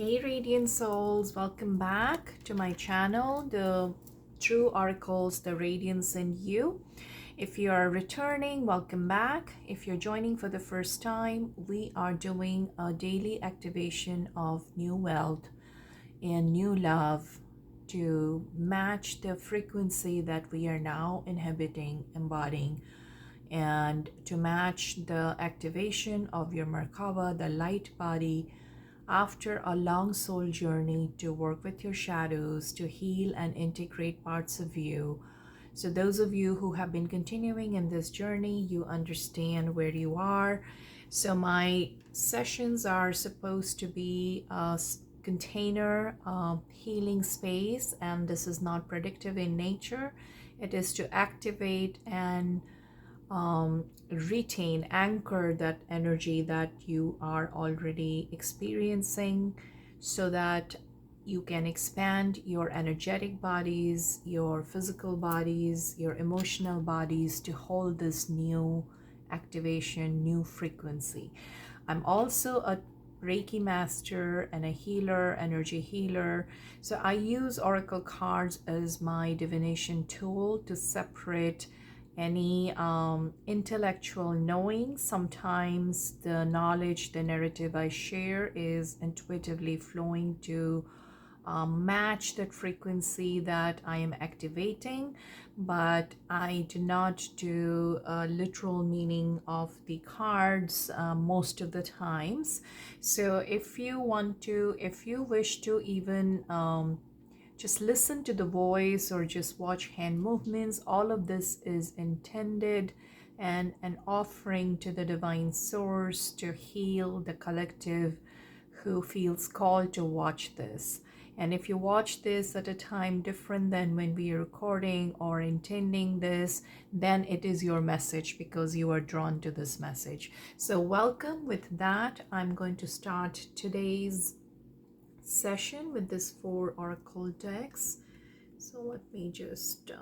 Hey Radiant Souls, welcome back to my channel, the True Oracles, the Radiance in You. If you are returning, welcome back. If you're joining for the first time, we are doing a daily activation of new wealth and new love to match the frequency that we are now inhabiting, embodying, and to match the activation of your Merkaba, the light body, after a long soul journey to work with your shadows, to heal and integrate parts of you. So those of you who have been continuing in this journey, you understand where you are. So my sessions are supposed to be a container, healing space, and this is not predictive in nature. It is to activate and retain, anchor that energy that you are already experiencing so that you can expand your energetic bodies, your physical bodies, your emotional bodies to hold this new activation, new frequency. I'm also a Reiki Master and a healer, energy healer. So I use oracle cards as my divination tool to separate any intellectual knowing. Sometimes the knowledge, the narrative I share is intuitively flowing to match that frequency that I am activating, but I do not do a literal meaning of the cards most of the times. So if you wish to even just listen to the voice or just watch hand movements, all of this is intended and an offering to the divine source to heal the collective who feels called to watch this. And if you watch this at a time different than when we are recording or intending this, then it is your message because you are drawn to this message. So welcome. With that, I'm going to start today's session with this 4 oracle decks. So let me just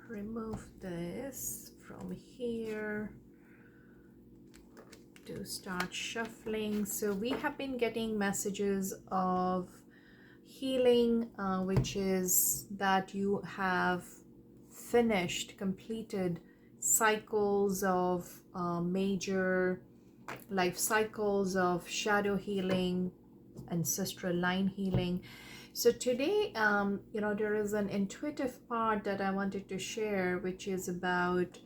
remove this from here to start shuffling. So we have been getting messages of healing, which is that you have completed cycles of major life cycles of shadow healing, ancestral line healing. So today, there is an intuitive part that I wanted to share, which is about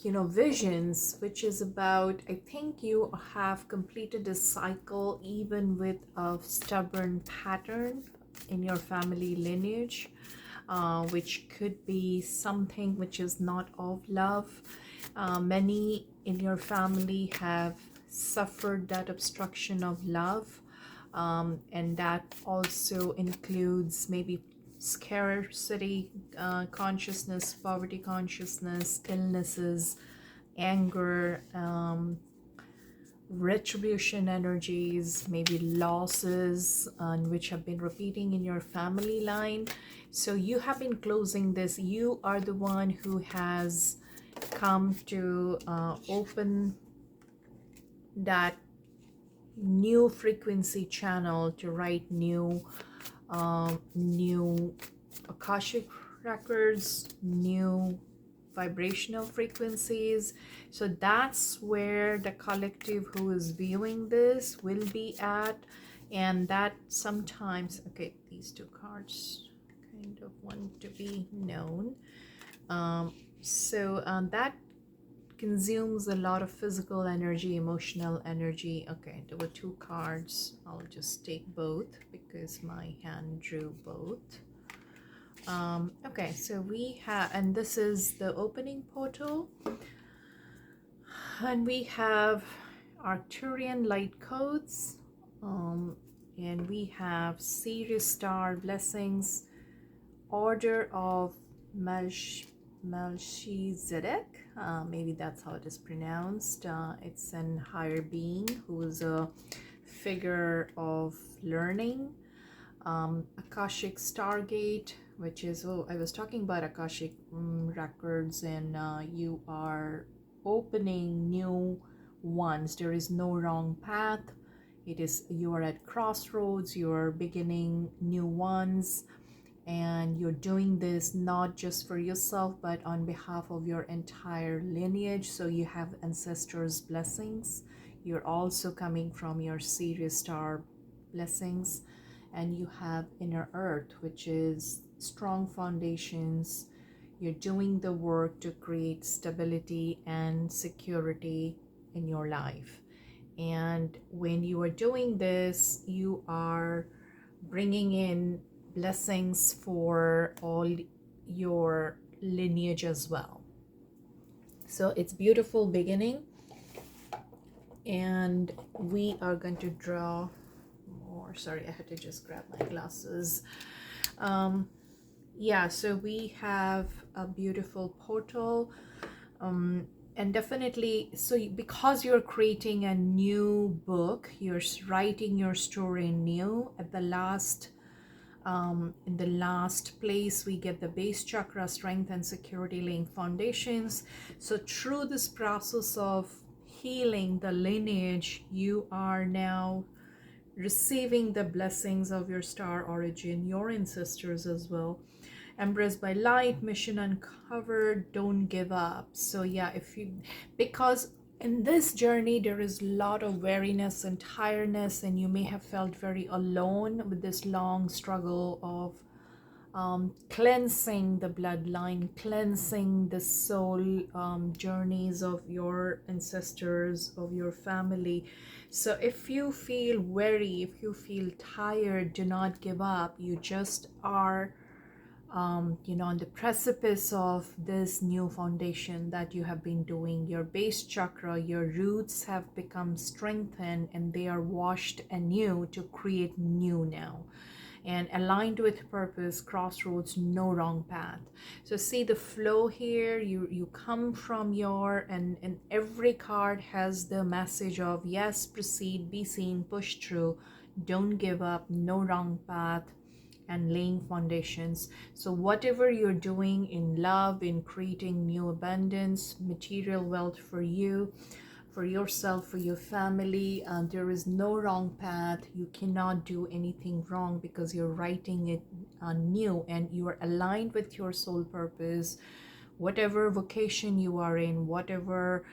visions, which is about, I think you have completed a cycle even with a stubborn pattern in your family lineage, which could be something which is not of love. Many in your family have suffered that obstruction of love, and that also includes maybe scarcity consciousness, poverty consciousness, illnesses, anger, retribution energies, maybe losses, which have been repeating in your family line. So you have been closing this. You are the one who has come to open that new frequency channel to write new Akashic records, new vibrational frequencies. So that's where the collective who is viewing this will be at. And that sometimes, okay, these 2 cards kind of want to be known. That consumes a lot of physical energy, emotional energy. Okay, there were 2 cards. I'll just take both because my hand drew both. Okay, so we have, and this is the opening portal, and we have Arcturian light codes, and we have Sirius star blessings, order of Melchizedek, maybe that's how it is pronounced. It's an higher being who is a figure of learning. Akashic Stargate, which is, I was talking about Akashic records, and you are opening new ones. There is no wrong path. You are at crossroads, you're beginning new ones, and you're doing this not just for yourself but on behalf of your entire lineage. So you have ancestors' blessings, you're also coming from your Sirius star blessings, and you have inner earth, which is strong foundations. You're doing the work to create stability and security in your life. And when you are doing this, you are bringing in blessings for all your lineage as well. So it's beautiful beginning, and we are going to draw more. Sorry, I had to just grab my glasses. Yeah, so we have a beautiful portal. And definitely, so because you're creating a new book, you're writing your story new. At the last in the last place, we get the base chakra, strength and security, laying foundations. So through this process of healing the lineage, you are now receiving the blessings of your star origin, your ancestors as well. Embraced by light, mission uncovered, don't give up. So yeah, because in this journey there is a lot of weariness and tiredness, and you may have felt very alone with this long struggle of cleansing the bloodline, cleansing the soul journeys of your ancestors, of your family. So if you feel weary, if you feel tired, do not give up. You just are on the precipice of this new foundation that you have been doing. Your base chakra, your roots have become strengthened, and they are washed anew to create new now. And aligned with purpose, crossroads, no wrong path. So see the flow here. You come from and every card has the message of yes, proceed, be seen, push through, don't give up, no wrong path, and laying foundations. So whatever you're doing in love, in creating new abundance, material wealth for you, for yourself, for your family, there is no wrong path. You cannot do anything wrong because you're writing it new, and you are aligned with your soul purpose. Whatever vocation you are in, whatever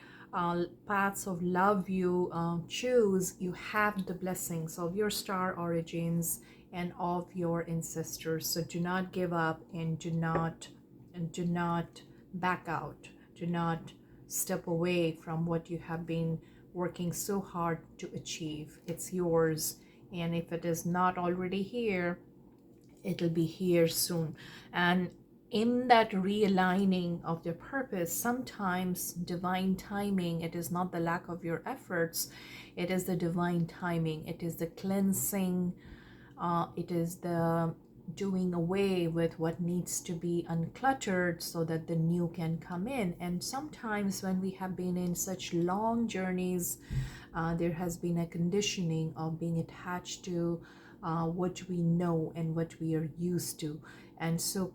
paths of love you choose, you have the blessings of your star origins and of your ancestors. So do not give up, and do not back out. Do not step away from what you have been working so hard to achieve. It's yours, and if it is not already here, it'll be here soon. And in that realigning of the purpose, sometimes divine timing, it is not the lack of your efforts, it is the divine timing, it is the cleansing, it is the doing away with what needs to be uncluttered so that the new can come in. And sometimes when we have been in such long journeys, there has been a conditioning of being attached to what we know and what we are used to. And so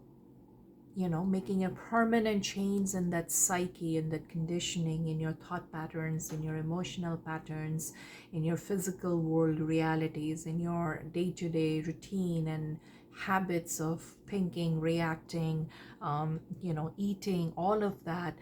making a permanent change in that psyche, in that conditioning, in your thought patterns, in your emotional patterns, in your physical world realities, in your day-to-day routine and habits of thinking, reacting, eating, all of that.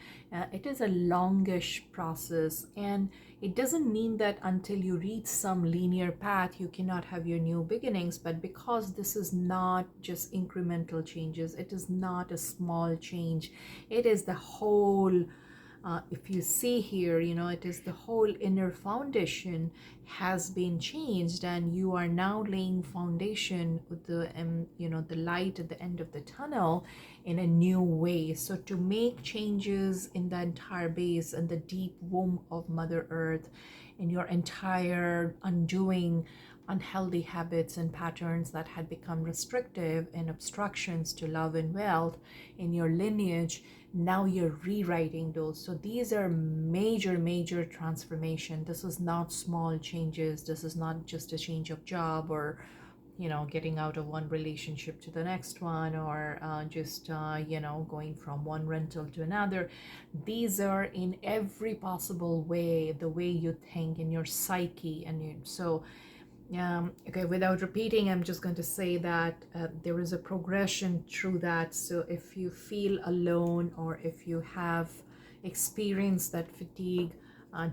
It is a longish process, and it doesn't mean that until you reach some linear path, you cannot have your new beginnings. But because this is not just incremental changes, it is not a small change, it is the whole if you see here, it is the whole inner foundation has been changed, and you are now laying foundation with the the light at the end of the tunnel in a new way. So to make changes in the entire base and the deep womb of Mother Earth, in your entire undoing unhealthy habits and patterns that had become restrictive and obstructions to love and wealth in your lineage, now you're rewriting those. So these are major transformation. This is not small changes. This is not just a change of job or getting out of one relationship to the next one, or just going from one rental to another. These are in every possible way, the way you think in your psyche. Okay, without repeating, I'm just going to say that there is a progression through that. So if you feel alone, or if you have experienced that fatigue,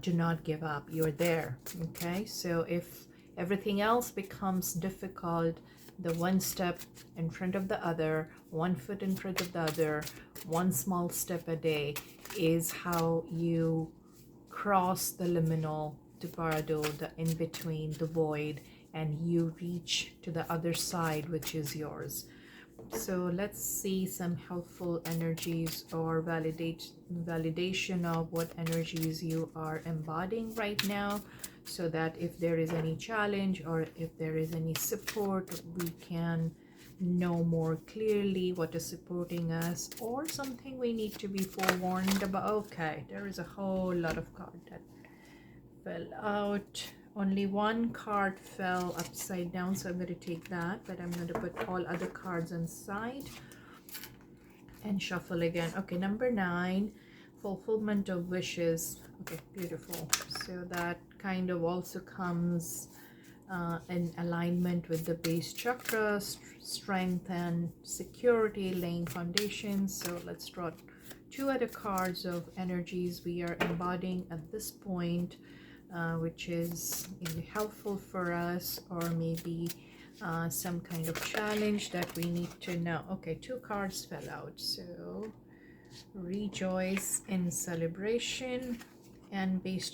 do not give up. You're there. Okay, so if everything else becomes difficult, the one step in front of the other, one foot in front of the other, one small step a day is how you cross the liminal to parado, the in between, the void, and you reach to the other side, which is yours. So let's see some helpful energies or validation of what energies you are embodying right now, so that if there is any challenge or if there is any support, we can know more clearly what is supporting us, or something we need to be forewarned about. Okay, there is a whole lot of cards that fell out. Only one card fell upside down, so I'm going to take that, but I'm going to put all other cards inside and shuffle again. Okay, number 9, fulfillment of wishes. Okay, beautiful. So that kind of also comes in alignment with the base chakra, strength and security, laying foundations. So let's draw 2 other cards of energies we are embodying at this point, which is helpful for us, or maybe some kind of challenge that we need to know. Okay, 2 cards fell out. So rejoice in celebration and base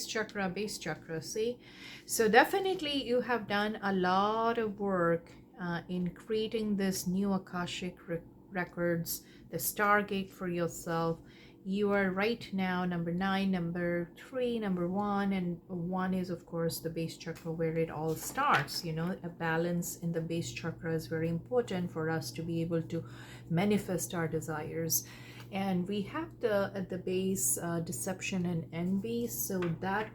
chakra. See, so definitely you have done a lot of work in creating this new Akashic records, the stargate for yourself. You are right now number 9, number 3, number 1, and 1 is of course the base chakra, where it all starts. A balance in the base chakra is very important for us to be able to manifest our desires. And we have at the base deception and envy. So that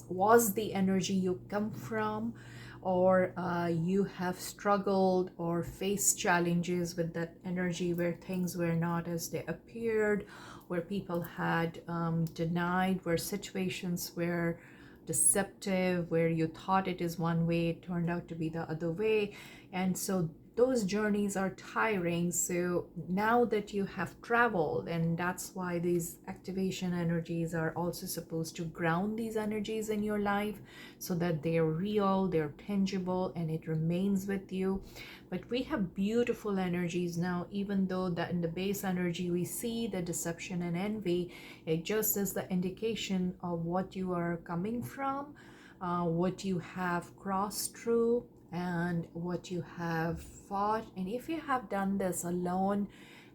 was the energy you come from, or you have struggled or faced challenges with that energy, where things were not as they appeared, where people had denied, where situations were deceptive, where you thought it is one way, it turned out to be the other way. And so those journeys are tiring. So now that you have traveled, and that's why these activation energies are also supposed to ground these energies in your life, so that they're real, they're tangible, and it remains with you. But we have beautiful energies now, even though that in the base energy we see the deception and envy. It just is the indication of what you are coming from, what you have crossed through, and what you have fought. And if you have done this alone,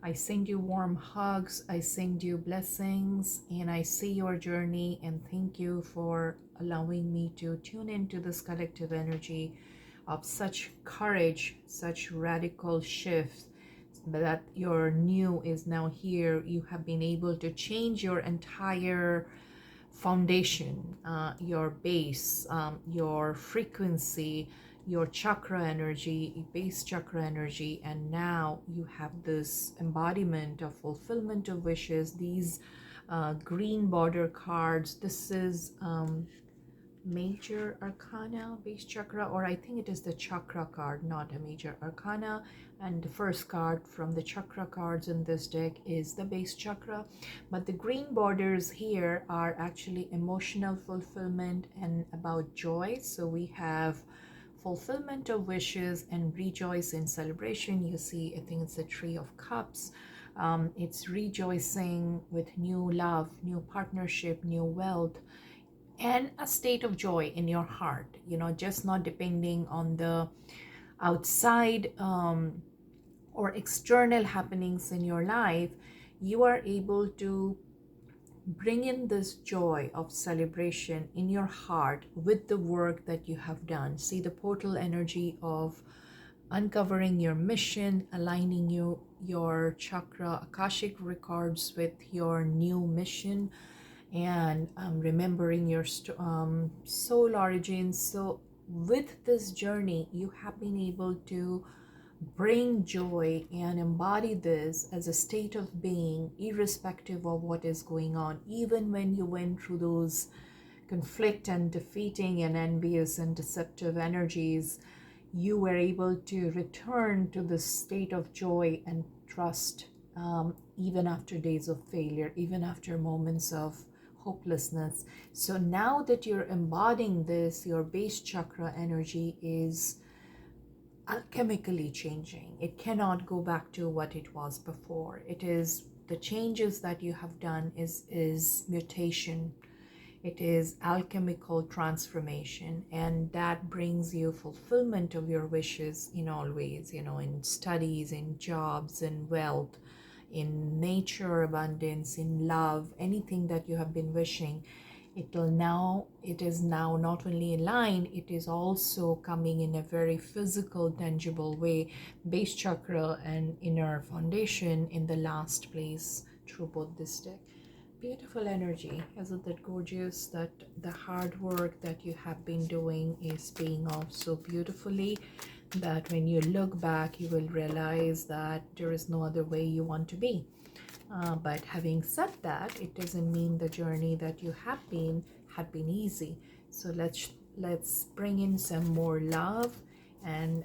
I send you warm hugs, I send you blessings, and I see your journey, and thank you for allowing me to tune into this collective energy of such courage, such radical shifts, that your new is now here. You have been able to change your entire foundation, your base, your frequency, your chakra energy, base chakra energy, and now you have this embodiment of fulfillment of wishes. These green border cards, this is major arcana base chakra, or I think it is the chakra card, not a major arcana. And the first card from the chakra cards in this deck is the base chakra, but the green borders here are actually emotional fulfillment and about joy. So we have fulfillment of wishes and rejoice in celebration. You see, I think it's the Tree of Cups. It's rejoicing with new love, new partnership, new wealth, and a state of joy in your heart, just not depending on the outside or external happenings in your life. You are able to bring in this joy of celebration in your heart with the work that you have done. See the portal energy of uncovering your mission, aligning your chakra Akashic records with your new mission, and remembering your soul origins. So with this journey, you have been able to bring joy and embody this as a state of being, irrespective of what is going on. Even when you went through those conflict and defeating and envious and deceptive energies, you were able to return to the state of joy and trust, even after days of failure, even after moments of hopelessness. So now that you're embodying this, your base chakra energy is alchemically changing. It cannot go back to what it was before. It is the changes that you have done is mutation. It is alchemical transformation, and that brings you fulfillment of your wishes in all ways, in studies, in jobs, in wealth, in nature, abundance, in love, anything that you have been wishing. It is now not only in line, it is also coming in a very physical, tangible way. Base chakra and inner foundation in the last place through both this deck. Beautiful energy. Isn't that gorgeous that the hard work that you have been doing is paying off so beautifully, that when you look back you will realize that there is no other way you want to be. But having said that, it doesn't mean the journey that you have been easy. So let's bring in some more love and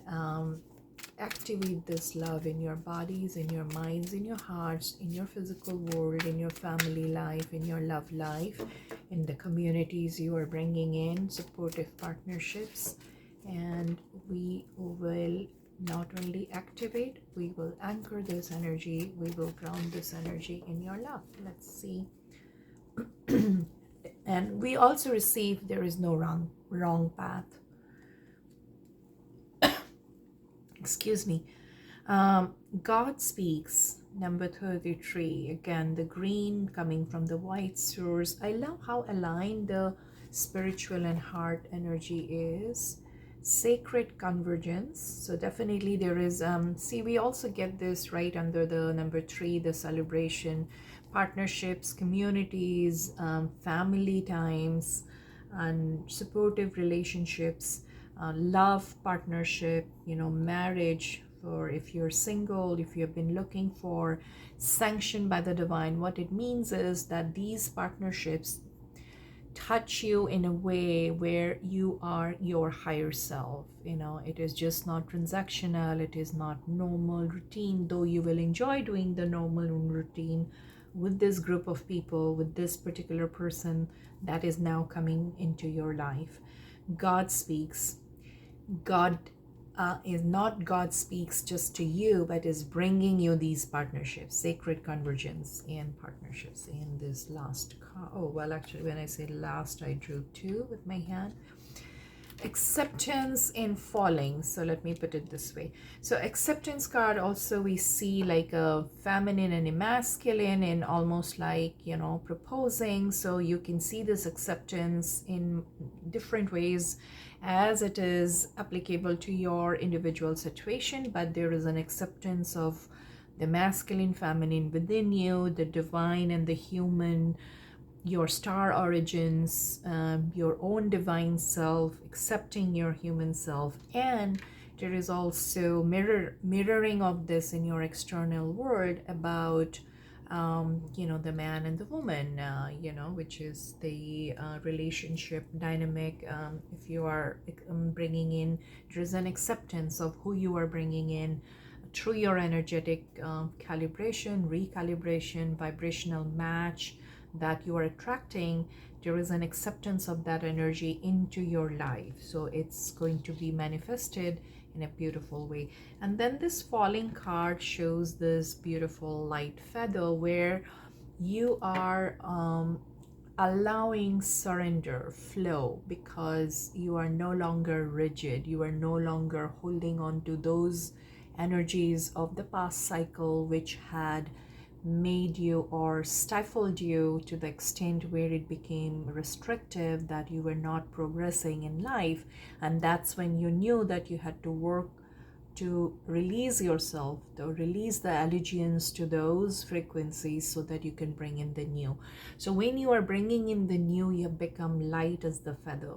activate this love in your bodies, in your minds, in your hearts, in your physical world, in your family life, in your love life, in the communities you are bringing in, supportive partnerships. And we will not only activate, we will anchor this energy, we will ground this energy in your love. Let's see. And we also receive there is no wrong path. Excuse me. God speaks, number 33. Again, the green coming from the white source. I love how aligned the spiritual and heart energy is. Sacred convergence. So definitely there is, see, we also get this right under the number 3, the celebration, partnerships, communities, family times, and supportive relationships. Love, partnership, marriage, for if you're single, if you've been looking for sanction by the divine. What it means is that these partnerships touch you in a way where you are your higher self. It is just not transactional, it is not normal routine, though you will enjoy doing the normal routine with this group of people, with this particular person that is now coming into your life. God speaks. God is not God speaks just to you, but is bringing you these partnerships, sacred convergence and partnerships in this last card. Oh, well, actually, when I say last, I drew 2 with my hand. Acceptance in falling. So let me put it this way. So acceptance card also we see like a feminine and a masculine, and almost like proposing. So you can see this acceptance in different ways as it is applicable to your individual situation, but there is an acceptance of the masculine, feminine within you, the divine and the human, your star origins, your own divine self, accepting your human self. And there is also mirroring of this in your external world about the man and the woman, which is the relationship dynamic. If you are bringing in, there is an acceptance of who you are bringing in through your energetic calibration, recalibration, vibrational match that you are attracting. There is an acceptance of that energy into your life, so it's going to be manifested in a beautiful way. And then this falling card shows this beautiful light feather where you are allowing surrender, flow, because you are no longer rigid, you are no longer holding on to those energies of the past cycle which had made you or stifled you to the extent where it became restrictive, that you were not progressing in life. And that's when you knew that you had to work to release yourself, to release the allegiance to those frequencies so that you can bring in the new. So when you are bringing in the new, you become light as the feather.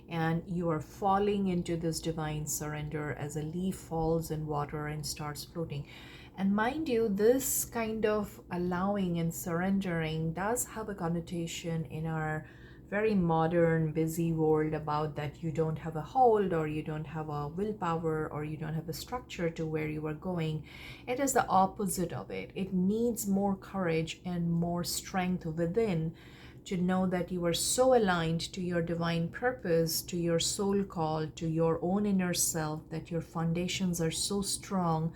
and you are falling into this divine surrender as a leaf falls in water and starts floating. And mind you, this kind of allowing and surrendering does have a connotation in our very modern, busy world about that you don't have a hold, or you don't have a willpower, or you don't have a structure to where you are going. It is the opposite of it. It needs more courage and more strength within to know that you are so aligned to your divine purpose, to your soul call, to your own inner self, that your foundations are so strong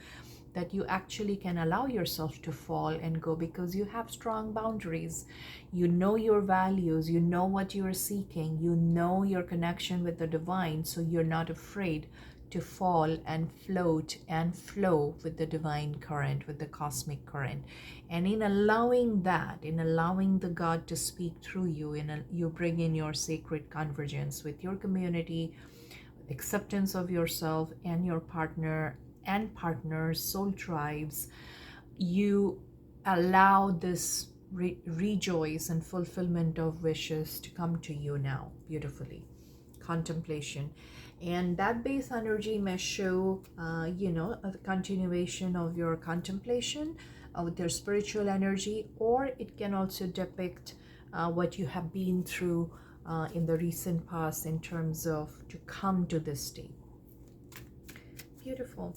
that you actually can allow yourself to fall and go, because you have strong boundaries. You know your values, you know what you are seeking, you know your connection with the divine, so you're not afraid to fall and float and flow with the divine current, with the cosmic current. And in allowing that, in allowing the God to speak through you, you bring in your sacred convergence with your community, acceptance of yourself and your partner and partners, soul tribes. You allow this rejoice and fulfillment of wishes to come to you now beautifully. Contemplation. And that base energy may show, a continuation of your contemplation with your spiritual energy, or it can also depict what you have been through in the recent past in terms of to come to this state. Beautiful.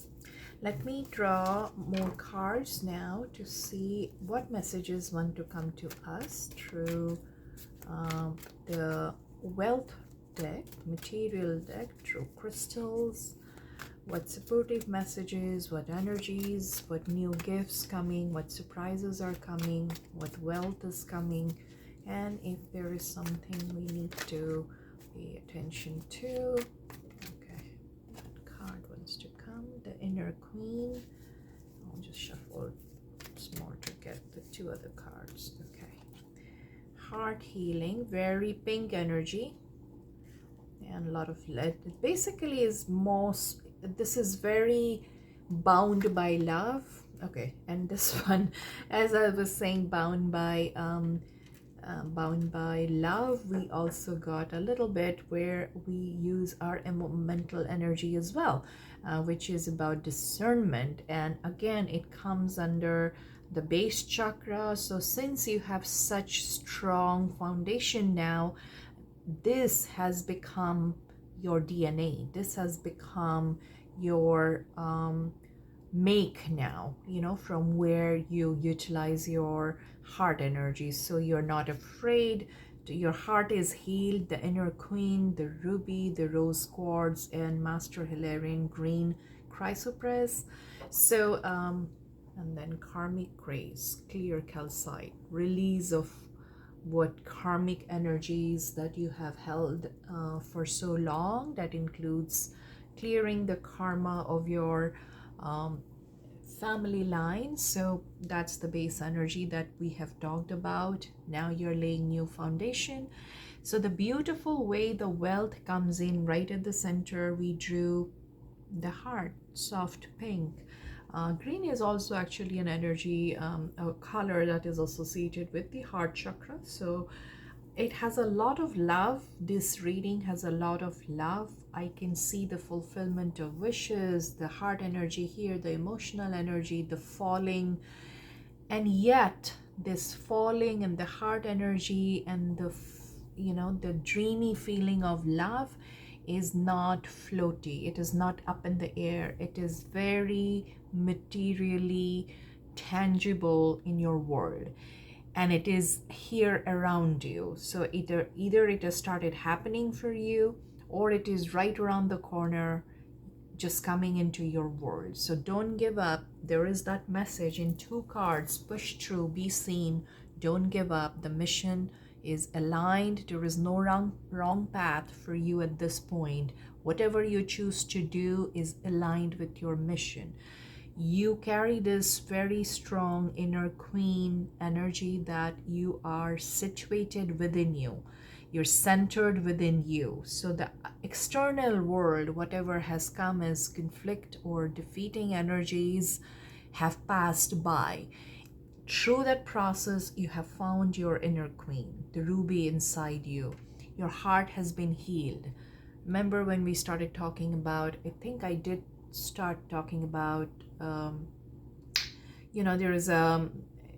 Let me draw more cards now to see what messages want to come to us through the wealth deck, material deck, through crystals. What supportive messages, what energies, what new gifts coming, what surprises are coming, what wealth is coming, and if there is something we need to pay attention to. Okay, that card wants to come, the inner queen. I'll just shuffle some more to get the two other cards. Okay, heart healing, very pink energy, and a lot of lead. It basically is most, this is very bound by love. Okay, and this one, as I was saying, bound by love, we also got a little bit where we use our mental energy as well, which is about discernment. And again, it comes under the base chakra. So since you have such strong foundation now, this has become your DNA. This has become your make now, from where you utilize your heart energy. So you're not afraid. Your heart is healed. The inner queen, the ruby, the rose quartz, and Master Hilarion green chrysoprase. So and then karmic grace, clear calcite, release of what karmic energies that you have held for so long. That includes clearing the karma of your family line. So that's the base energy that we have talked about. Now you're laying new foundation. So the beautiful way the wealth comes in right at the center, we drew the heart, soft pink. Green is also actually an energy, a color that is associated with the heart chakra. So it has a lot of love. This reading has a lot of love. I can see the fulfillment of wishes, the heart energy here, the emotional energy, the falling. And yet this falling and the heart energy and the dreamy feeling of love is not floaty. It is not up in the air. It is very materially tangible in your world, and it is here around you. So either it has started happening for you, or it is right around the corner, just coming into your world. So don't give up. There is that message in two cards: push through, be seen, don't give up. The mission is aligned. There is no wrong path for you at this point. Whatever you choose to do is aligned with your mission. You carry this very strong inner queen energy that you are situated within you. You're centered within you. So the external world, whatever has come as conflict or defeating energies, have passed by. Through that process, you have found your inner queen, the ruby inside you. Your heart has been healed. Remember when we started talking about, I think I did start talking about, there is a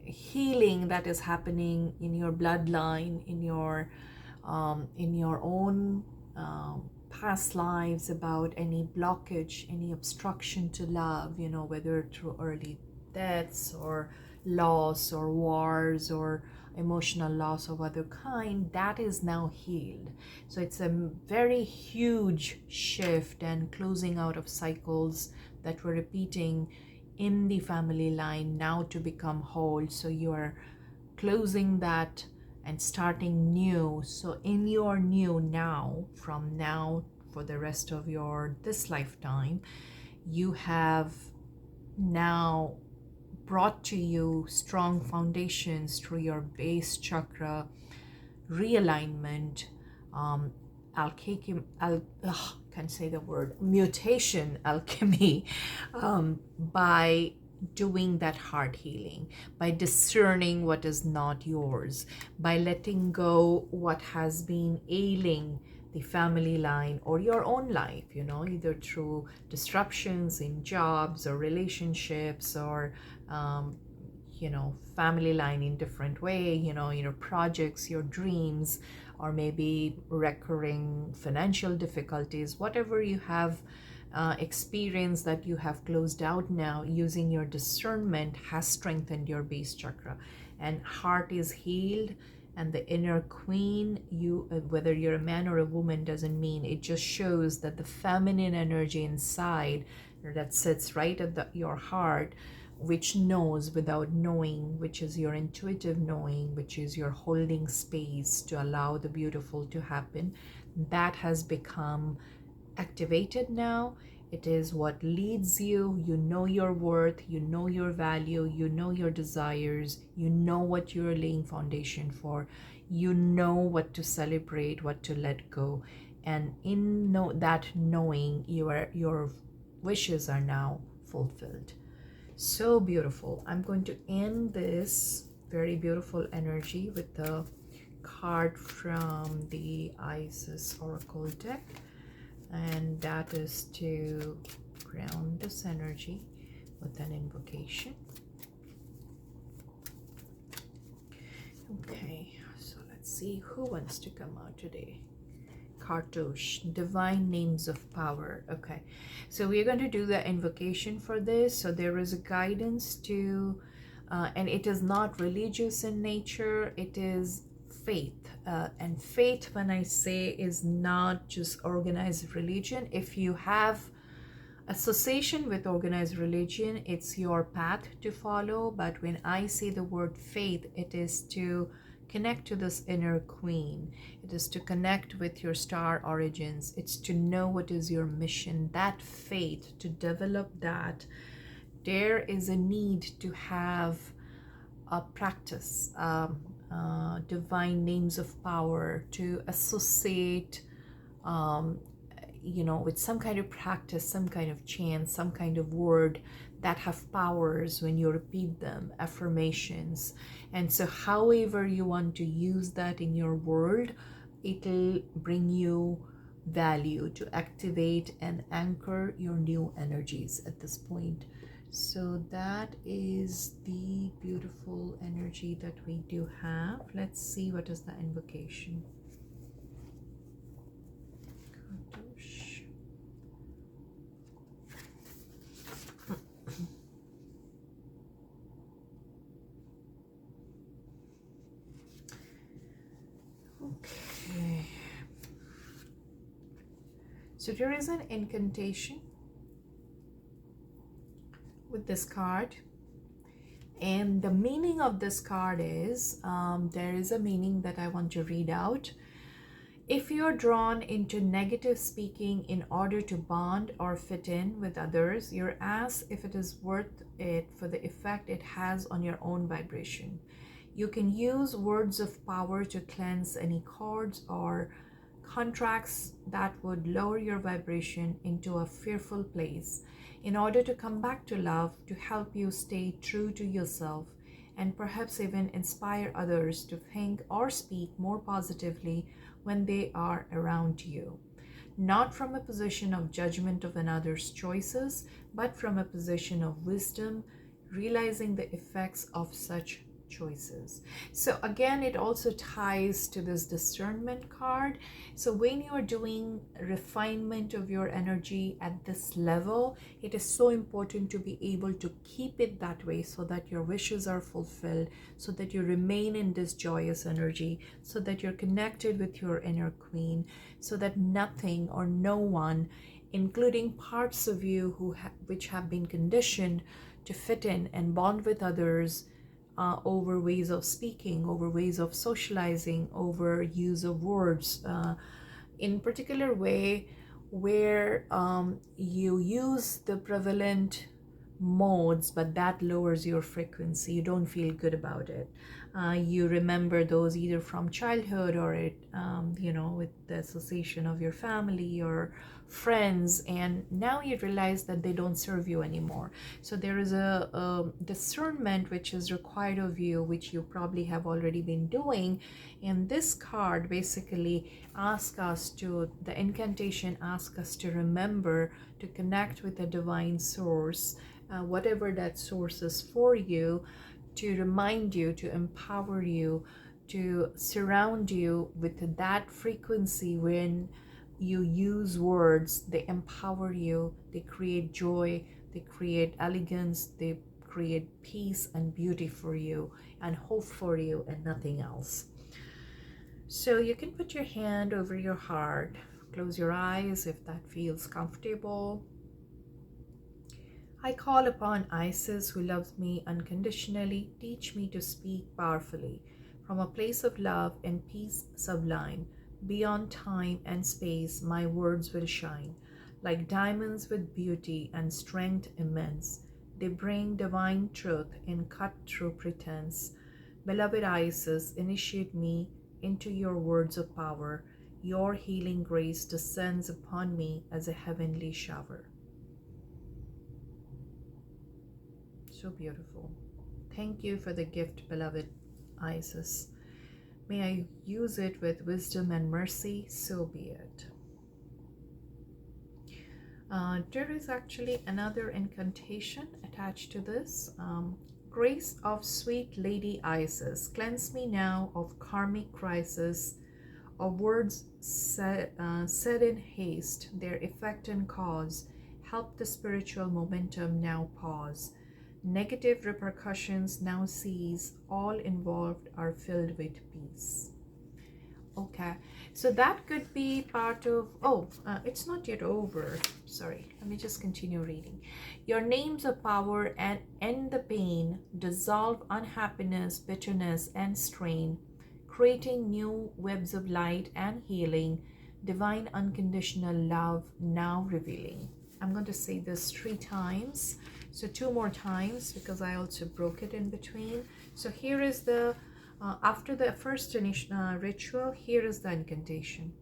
healing that is happening in your bloodline, in your own past lives, about any blockage, any obstruction to love, whether through early deaths or loss or wars or emotional loss of other kind, that is now healed. So it's a very huge shift and closing out of cycles that were repeating in the family line now to become whole. So you are closing that and starting new. So in your new now, from now for the rest of this lifetime, you have now brought to you strong foundations through your base chakra realignment, can't say the word, mutation alchemy, by doing that heart healing, by discerning what is not yours, by letting go what has been ailing the family line or your own life, either through disruptions in jobs or relationships or family line in different way, your projects, your dreams, or maybe recurring financial difficulties, whatever you have experienced that you have closed out now, using your discernment has strengthened your base chakra, and heart is healed. And the inner queen, whether you're a man or a woman doesn't mean, it just shows that the feminine energy inside that sits right at your heart, which knows without knowing, which is your intuitive knowing, which is your holding space to allow the beautiful to happen, that has become activated now. It is what leads you. You know your worth, you know your value, you know your desires, you know what you're laying foundation for, you know what to celebrate, what to let go. And in that knowing, your wishes are now fulfilled. So beautiful. I'm going to end this very beautiful energy with the card from the Isis Oracle deck, and that is to ground this energy with an invocation. Okay, so let's see who wants to come out today. Kartosh, divine names of power. Okay, so we're going to do the invocation for this. So there is a guidance to, and it is not religious in nature, it is faith. And faith, when I say, is not just organized religion. If you have association with organized religion, it's your path to follow. But when I say the word faith, it is to connect to this inner queen. It is to connect with your star origins. It's to know what is your mission. That faith, to develop that, there is a need to have a practice, divine names of power, to associate with some kind of practice, some kind of chant, some kind of word that have powers when you repeat them, affirmations. And so however you want to use that in your world, it'll bring you value to activate and anchor your new energies at this point. So that is the beautiful energy that we do have. Let's see what is the invocation. Okay. So there is an incantation with this card, and the meaning of this card is, there is a meaning that I want to read out. If you're drawn into negative speaking in order to bond or fit in with others, you're asked if it is worth it for the effect it has on your own vibration. You can use words of power to cleanse any cords or contracts that would lower your vibration into a fearful place in order to come back to love, to help you stay true to yourself, and perhaps even inspire others to think or speak more positively when they are around you. not from a position of judgment of another's choices, but from a position of wisdom, realizing the effects of such choices. So again, it also ties to this discernment card. So when you are doing refinement of your energy at this level, it is so important to be able to keep it that way so that your wishes are fulfilled, so that you remain in this joyous energy, so that you're connected with your inner queen, so that nothing or no one, including parts of you which have been conditioned to fit in and bond with others, over ways of speaking, over ways of socializing, over use of words, in particular way where you use the prevalent modes, but that lowers your frequency. You don't feel good about it. You remember those either from childhood or with the association of your family or friends, and now you realize that they don't serve you anymore. So there is a discernment which is required of you, which you probably have already been doing. And this card basically the incantation asks us to remember to connect with the divine source, whatever that source is for you, to remind you, to empower you, to surround you with that frequency. When you use words, they empower you, they create joy, they create elegance, they create peace and beauty for you and hope for you and nothing else. So you can put your hand over your heart, close your eyes if that feels comfortable. I call upon Isis, who loves me unconditionally. Teach me to speak powerfully from a place of love and peace sublime. Beyond time and space, my words will shine like diamonds with beauty and strength immense. They bring divine truth and cut through pretense. Beloved Isis, initiate me into your words of power. Your healing grace descends upon me as a heavenly shower. So beautiful. Thank you for the gift, beloved Isis. May I use it with wisdom and mercy, so be it. There is actually another incantation attached to this. Grace of sweet Lady Isis, cleanse me now of karmic crisis, of words said in haste, their effect and cause. Help the spiritual momentum now pause. Negative repercussions now cease, all involved are filled with peace. Okay, so that could be part of, it's not yet over. Sorry, let me just continue reading. Your names of power and end the pain, dissolve unhappiness, bitterness, and strain, creating new webs of light and healing, divine unconditional love now revealing. I'm going to say this 3 times. So 2 more times because I also broke it in between. So here is the, after the first ritual, here is the incantation.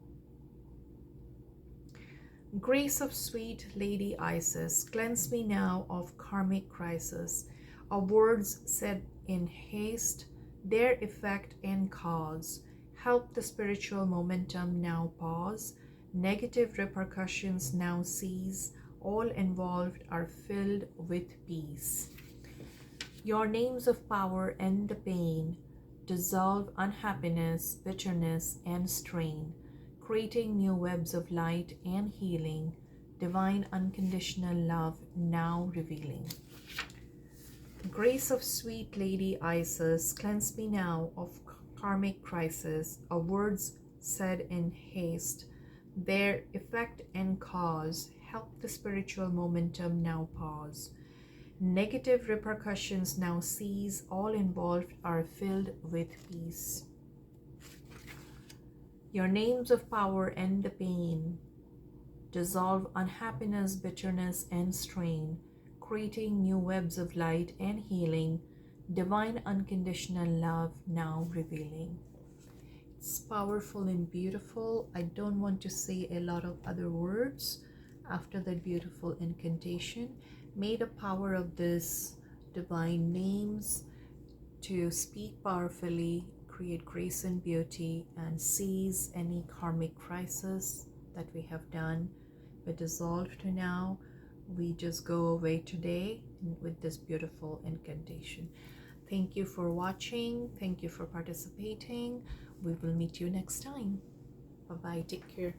Grace of sweet Lady Isis, cleanse me now of karmic crisis, of words said in haste, their effect and cause. Help the spiritual momentum now pause, negative repercussions now cease, all involved are filled with peace. Your names of power end the pain, dissolve unhappiness, bitterness, and strain, creating new webs of light and healing, divine unconditional love now revealing. Grace of sweet Lady Isis, cleanse me now of karmic crisis, of words said in haste, their effect and cause. Help the spiritual momentum now pause. Negative repercussions now cease, all involved are filled with peace. Your names of power end the pain, dissolve unhappiness, bitterness, and strain, creating new webs of light and healing, divine unconditional love now revealing. It's powerful and beautiful. I don't want to say a lot of other words after that beautiful incantation. May the power of this divine names to speak powerfully, create grace and beauty, and seize any karmic crisis, that we have done, we dissolved now. We just go away today with this beautiful incantation. Thank you for watching. Thank you for participating. We will meet you next time. Bye bye. Take care.